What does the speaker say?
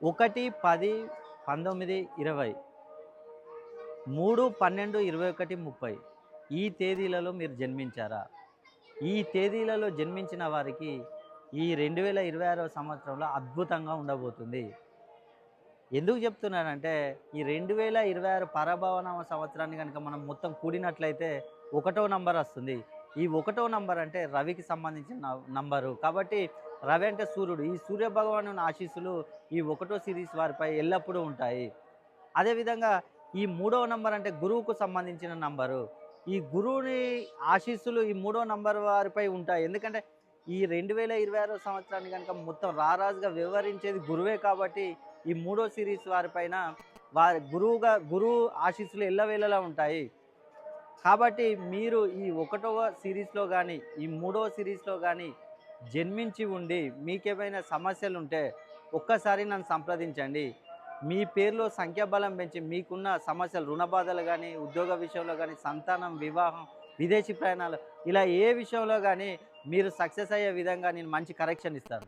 1, 10, 19, 20, 3, 12, 21, 30 ఈ తేదీలలో మీరు జన్మించారా? ఈ తేదీలలో జన్మించిన వారికి ఈ 2026వ సంవత్సరంలో అద్భుతంగా ఉండబోతుంది. ఎందుకు చెప్తున్నానంటే ఈ 2026 పరభవనామ సంవత్సరాన్ని గనుక మనం మొత్తం కూడినట్లయితే ఒకటో నంబర్ వస్తుంది. ఈ ఒకటో నంబర్ అంటే రవికి సంబంధించిన నంబరు. కాబట్టి రవి అంటే సూర్యుడు. ఈ సూర్య భగవానుని ఆశీస్సులు ఈ ఒకటో సిరీస్ వారిపై ఎల్లప్పుడూ ఉంటాయి. అదేవిధంగా ఈ మూడవ నంబర్ అంటే గురువుకు సంబంధించిన నంబరు. ఈ గురువుని ఆశీస్సులు ఈ మూడో నంబర్ వారిపై ఉంటాయి. ఎందుకంటే ఈ 2026 సంవత్సరాన్ని గనుక మొత్తం రారాజుగా వ్యవహరించేది గురువే కాబట్టి ఈ మూడో సిరీస్ వారిపైన గురువు ఆశీస్సులు ఎల్లవేళలా ఉంటాయి. కాబట్టి మీరు ఈ ఒకటవ సిరీస్‌లో గానీ, ఈ మూడవ సిరీస్‌లో గానీ జన్మించి ఉండి మీకేమైనా సమస్యలుంటే ఒక్కసారి నన్ను సంప్రదించండి. మీ పేరులో సంఖ్యాబలం పెంచి మీకున్న సమస్యలు రుణ బాధలు గానీ, ఉద్యోగ విషయంలో గానీ, సంతానం, వివాహం, విదేశీ ప్రయాణాలు ఇలా ఏ విషయంలో గానీ మీరు సక్సెస్ అయ్యే విధంగా నేను మంచి కరెక్షన్ ఇస్తాను.